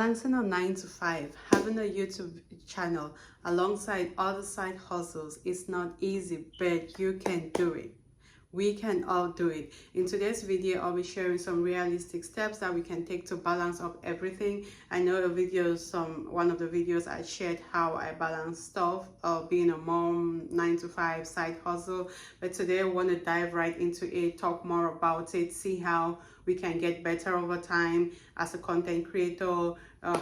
Balancing a 9 to 5, having a YouTube channel alongside other side hustles is not easy, but you can do it. We can all do it. In today's video, I'll be sharing some realistic steps that we can take to balance up everything. I know one of the videos I shared how I balance stuff, being a mom, 9 to 5, side hustle. But today I want to dive right into it, talk more about it, see how we can get better over time as a content creator,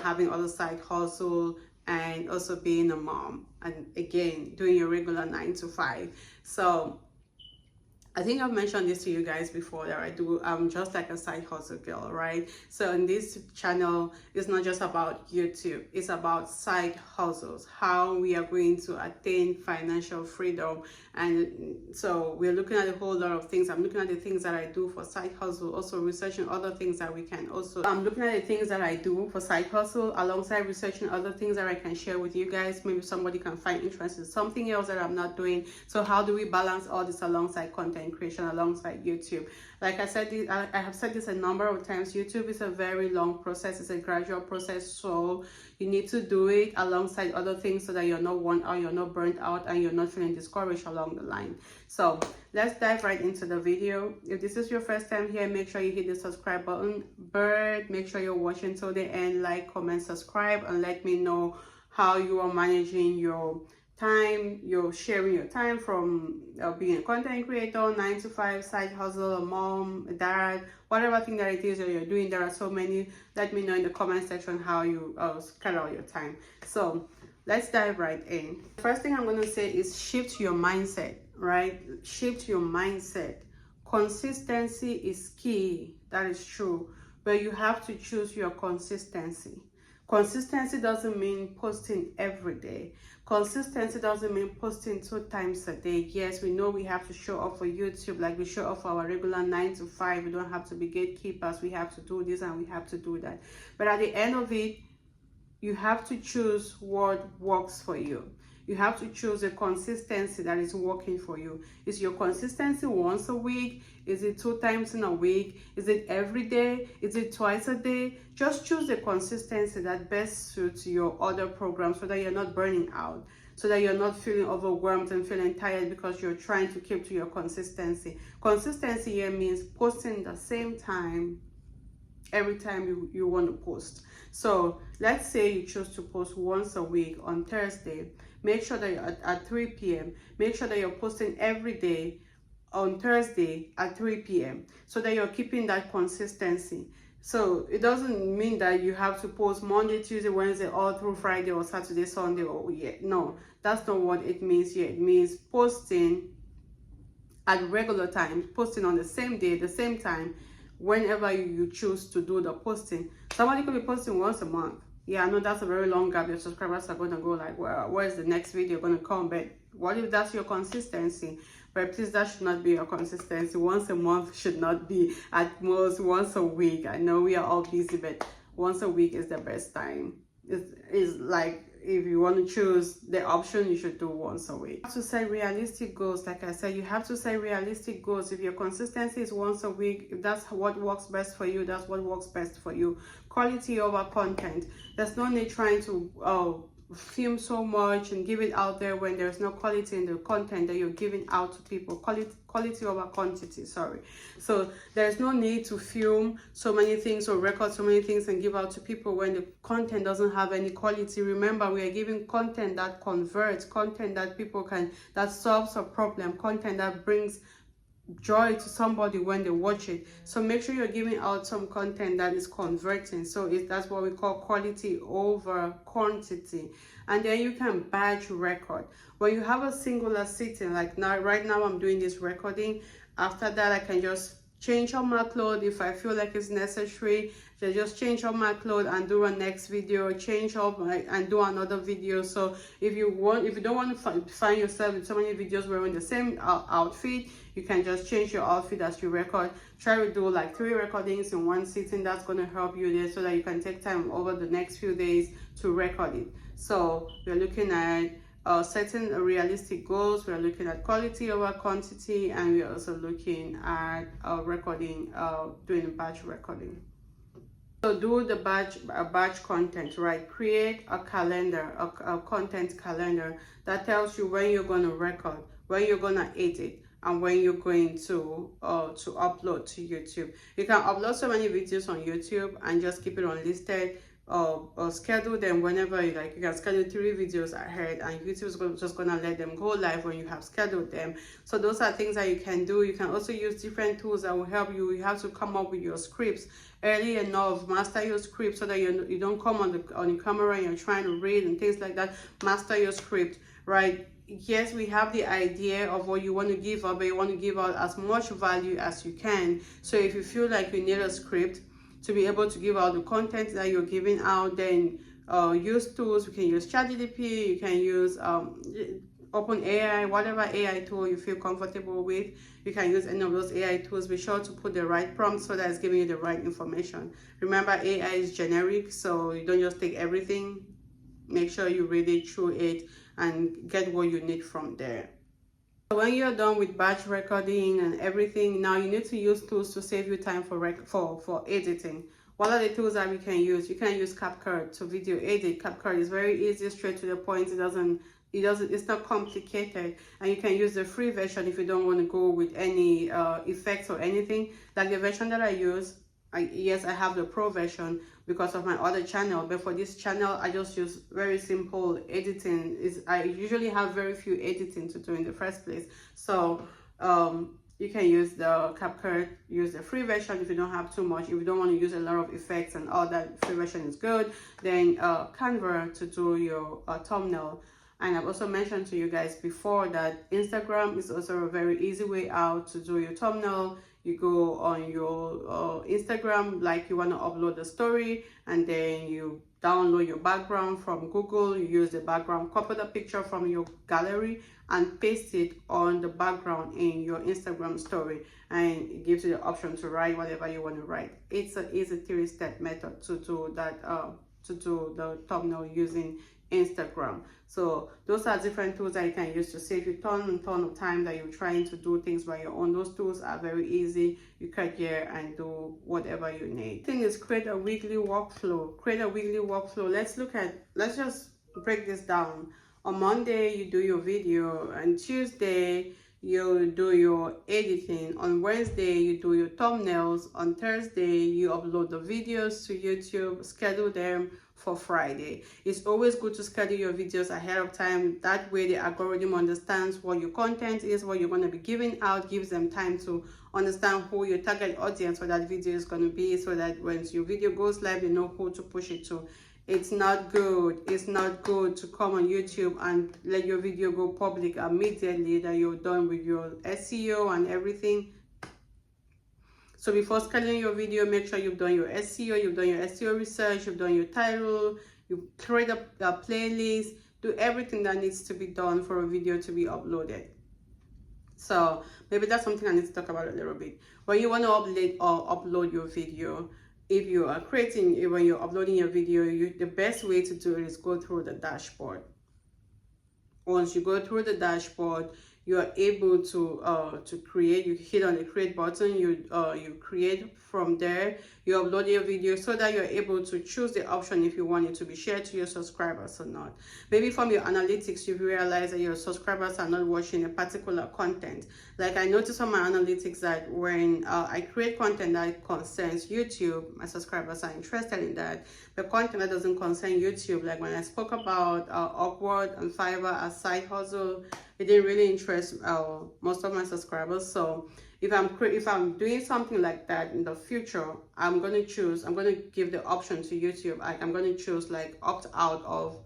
having other side hustle, and also being a mom, and again doing your regular 9 to 5. So I think I've mentioned this to you guys before that I'm just like a side hustle girl, right? So in this channel, it's not just about YouTube, it's about side hustles, how we are going to attain financial freedom. And so we're looking at a whole lot of things. I'm looking at the things that I do for side hustle, also researching other things that we can also, I'm looking at the things that I do for side hustle alongside researching other things that I can share with you guys. Maybe somebody can find interest in something else that I'm not doing. So how do we balance all this alongside content creation, alongside YouTube? Like I said, I have said this a number of times, YouTube is a very long process. It's a gradual process, so you need to do it alongside other things so that you're not worn out, you're not burnt out, and you're not feeling discouraged along the line. So let's dive right into the video. If this is your first time here, make sure you hit the subscribe button. Make sure you're watching till the end. Like, comment, subscribe, and let me know how you are managing your time. You're sharing your time from being a content creator, 9 to 5, side hustle, a mom, a dad, whatever thing that it is that you're doing. There are so many. Let me know in the comment section how you schedule your time. So let's dive right in. First thing I'm going to say is shift your mindset, right? Shift your mindset. Consistency is key. That is true, but you have to choose your consistency. Consistency doesn't mean posting every day. Consistency doesn't mean posting 2 times a day. Yes, we know we have to show up for YouTube like we show up for our regular 9 to 5. We don't have to be gatekeepers. We have to do this and we have to do that. But at the end of it, you have to choose what works for you. You have to choose a consistency that is working for you. Is your consistency once a week? Is it 2 times in a week? Is it every day? Is it twice a day? Just choose a consistency that best suits your other programs so that you're not burning out, so that you're not feeling overwhelmed and feeling tired because you're trying to keep to your consistency. Consistency here means posting the same time every time you want to post. So let's say you choose to post once a week on Thursday. Make sure that you're at 3 p.m. Make sure that you're posting every day on Thursday at 3 p.m. so that you're keeping that consistency. So it doesn't mean that you have to post Monday, Tuesday, Wednesday, all through Friday or Saturday, Sunday. No, that's not what it means here. It means posting at regular times, posting on the same day, the same time, whenever you choose to do the posting. Somebody could be posting once a month. Yeah, I know that's a very long gap. Your subscribers are going to go like, well, where's the next video going to come? But what if that's your consistency? But please, that should not be your consistency. Once a month should not be, at most once a week. I know we are all busy, but once a week is the best time. It's like, if you want to choose the option, you should do once a week. You have to set realistic goals. Like I said, you have to set realistic goals. If your consistency is once a week, if that's what works best for you, that's what works best for you. Quality over content. There's no need trying to film so much and give it out there when there's no quality in the content that you're giving out to people. Quality over quantity, sorry. So there's no need to film so many things or record so many things and give out to people when the content doesn't have any quality. Remember, we are giving content that converts, content that people can, that solves a problem, content that brings joy to somebody when they watch it. So make sure you're giving out some content that is converting. So that's what we call quality over quantity. And then you can batch record. When you have a singular sitting, like now, right now I'm doing this recording. After that, I can just change up my clothes if I feel like it's necessary. So just change up my clothes and do a next video, change up and do another video. So if you don't want to find yourself in so many videos wearing the same outfit, you can just change your outfit as you record. Try to do like 3 recordings in one sitting. That's going to help you there so that you can take time over the next few days to record it. So we're looking at setting realistic goals. We're looking at quality over quantity, and we're also looking at recording, doing batch recording. So do the batch content, right? Create a calendar, a content calendar that tells you when you're going to record, when you're going to edit, and when you're going to upload to YouTube. You can upload so many videos on YouTube and just keep it unlisted, or schedule them whenever you like. You can schedule 3 videos ahead, and YouTube is just gonna let them go live when you have scheduled them. So those are things that you can do. You can also use different tools that will help you. You have to come up with your scripts early enough, master your script so that you don't come on the camera and you're trying to read and things like that. Master your script, right? Yes, we have the idea of what you want to give out, but you want to give out as much value as you can. So if you feel like you need a script to be able to give out the content that you're giving out, then use tools. You can use ChatGPT, you can use OpenAI, whatever AI tool you feel comfortable with. You can use any of those AI tools. Be sure to put the right prompt so that it's giving you the right information. Remember, AI is generic, so you don't just take everything. Make sure you read it through it and get what you need from there. So when you're done with batch recording and everything, now you need to use tools to save you time for editing. What are the tools that we can use? You can use CapCut to video edit. CapCut is very easy, straight to the point. It's not complicated, and you can use the free version if you don't want to go with any effects or anything. Like the version that I use, yes, I have the pro version because of my other channel, but for this channel I just use very simple editing. I usually have very few editing to do in the first place. So you can use the CapCut, use the free version if you don't have too much. If you don't want to use a lot of effects and all that, free version is good. Then Canva to do your thumbnail. And I've also mentioned to you guys before that Instagram is also a very easy way out to do your thumbnail. You go on your Instagram, like you want to upload a story, and then you download your background from Google. You use the background, copy the picture from your gallery and paste it on the background in your Instagram story, and it gives you the option to write whatever you want to write. It's an easy 3-step method to do that, to do the thumbnail using Instagram. So those are different tools that you can use to save you ton and ton of time that you're trying to do things by your own. Those tools are very easy. You cut here and do whatever you need. The thing is, create a weekly workflow. Create a weekly workflow. Let's just break this down. On Monday you do your video, and Tuesday you do your editing, on Wednesday you do your thumbnails, on Thursday you upload the videos to YouTube, schedule them for Friday. It's always good to schedule your videos ahead of time. That way the algorithm understands what your content is, what you're going to be giving out, gives them time to understand who your target audience for that video is going to be, so that when your video goes live, you know who to push it to. It's not good to come on YouTube and let your video go public immediately that you're done with your SEO and everything. So before scheduling your video, make sure you've done your SEO, you've done your SEO research, you've done your title, you create a playlist, do everything that needs to be done for a video to be uploaded. So maybe that's something I need to talk about a little bit. When you want to upload your video, if you are when you're uploading your video, the best way to do it is go through the dashboard. Once you go through the dashboard, you are able to create. You hit on the create button, you create. From there you upload your video so that you're able to choose the option if you want it to be shared to your subscribers or not. Maybe from your analytics you realize that your subscribers are not watching a particular content. Like I noticed on my analytics that when I create content that concerns YouTube, my subscribers are interested in that. The content that doesn't concern YouTube, like when I spoke about Upwork and Fiverr as side hustle, it didn't really interest most of my subscribers. So if I'm doing something like that in the future, I'm going to give the option to YouTube. I'm going to choose like opt out of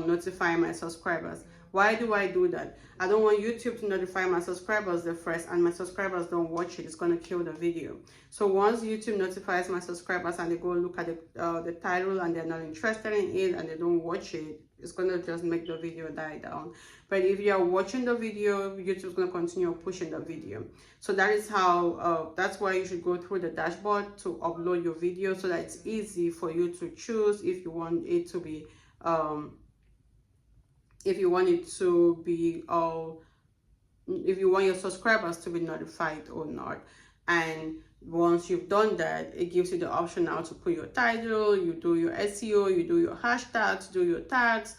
notifying my subscribers. Why do I do that? I don't want YouTube to notify my subscribers the first, and my subscribers don't watch it. It's going to kill the video. So once YouTube notifies my subscribers and they go look at the title and they're not interested in it and they don't watch it, it's going to just make the video die down. But if you're watching the video, YouTube's going to continue pushing the video. So that is how, that's why you should go through the dashboard to upload your video, so that it's easy for you to choose if you want it to be, if you want your subscribers to be notified or not. And once you've done that, it gives you the option now to put your title, you do your SEO, you do your hashtags, do your tags,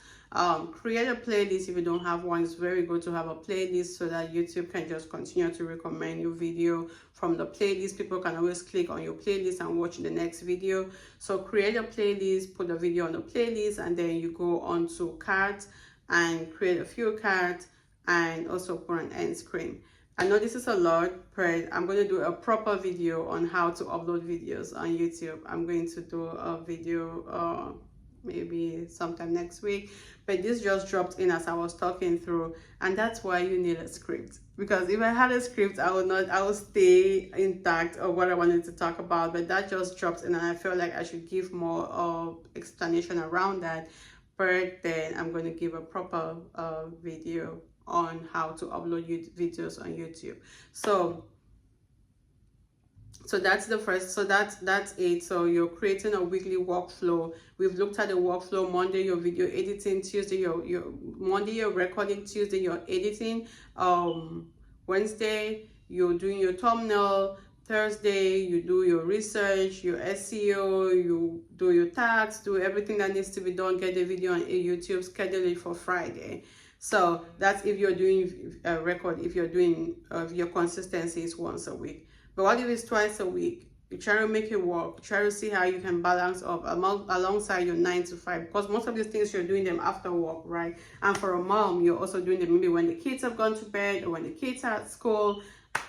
create a playlist. If you don't have one, it's very good to have a playlist so that YouTube can just continue to recommend your video from the playlist. People can always click on your playlist and watch the next video. So create a playlist, put the video on the playlist, and then you go on to cards and create a few cards and also put an end screen. I know this is a lot, but I'm going to do a proper video on how to upload videos on YouTube. I'm going to do a video maybe sometime next week, but this just dropped in as I was talking through, and that's why you need a script. Because if I had a script, I would stay intact of what I wanted to talk about, but that just dropped in and I feel like I should give more explanation around that. But then I'm going to give a proper video on how to upload videos on YouTube. So that's the first. So that's it. So you're creating a weekly workflow. We've looked at the workflow. Monday your video editing, Tuesday your Monday you're recording, Tuesday you're editing, Wednesday you're doing your thumbnail, Thursday you do your research, your SEO, you do your tags, do everything that needs to be done, get the video on YouTube, schedule it for Friday. So that's if you're doing a record, if you're doing your consistency is once a week. But what if it's twice a week? You try to make it work. Try to see how you can balance up alongside your 9 to 5, because most of these things you're doing them after work, right? And for a mom, you're also doing them maybe when the kids have gone to bed or when the kids are at school,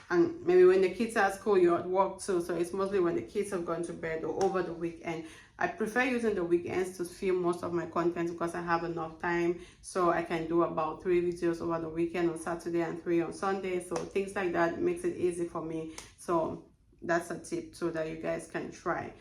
and maybe when the kids are at school, you're at work too. So it's mostly when the kids have gone to bed or over the weekend. I prefer using the weekends to film most of my content because I have enough time, so I can do about 3 videos over the weekend on Saturday and 3 on Sunday. So things like that makes it easy for me. So that's a tip too that you guys can try.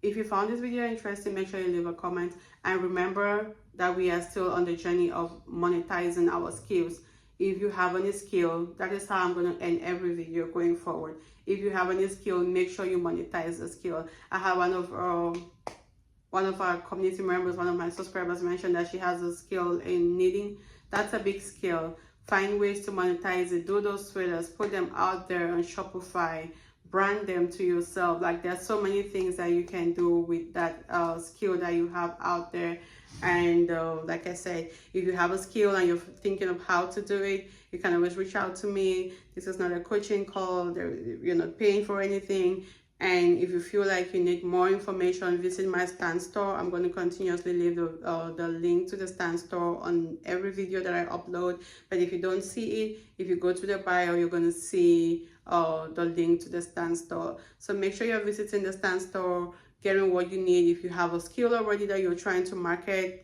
If you found this video interesting, make sure you leave a comment, and remember that we are still on the journey of monetizing our skills. If you have any skill, that is how I'm going to end every video going forward. If you have any skill, make sure you monetize the skill. I have one of our community members, one of my subscribers, mentioned that she has a skill in knitting. That's a big skill. Find ways to monetize it. Do those sweaters, put them out there on Shopify, brand them to yourself. Like, there's so many things that you can do with that skill that you have out there. And like I said, if you have a skill and you're thinking of how to do it, you can always reach out to me. This is not a coaching call. You're not paying for anything. And if you feel like you need more information, visit my Stan Store. I'm going to continuously leave the link to the Stan Store on every video that I upload. But if you don't see it, if you go to the bio, you're going to see the link to the Stan Store. So make sure you're visiting the Stan Store, getting what you need. If you have a skill already that you're trying to market,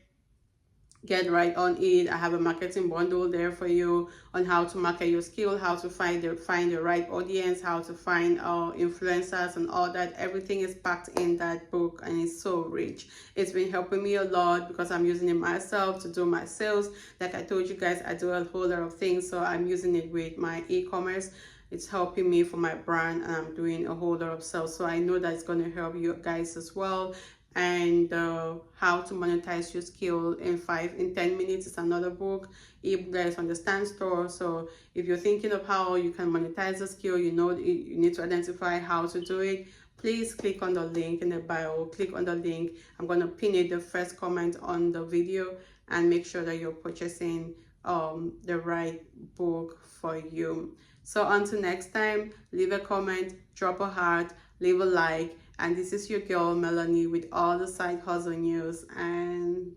get right on it. I have a marketing bundle there for you on how to market your skill, how to find the right audience, how to find influencers and all that. Everything is packed in that book, and it's so rich. It's been helping me a lot because I'm using it myself to do my sales. Like I told you guys, I do a whole lot of things, so I'm using it with my e-commerce. It's helping me for my brand, and I'm doing a whole lot of sales. So I know that it's going to help you guys as well. And how to monetize your skill in 10 minutes is another book. Ebook that is on the Stan Store. So if you're thinking of how you can monetize a skill, you know you need to identify how to do it. Please click on the link in the bio. Click on the link. I'm going to pin it the first comment on the video, and make sure that you're purchasing the right book for you. So until next time, leave a comment, drop a heart, leave a like. And this is your girl Melanie with all the side hustle news, and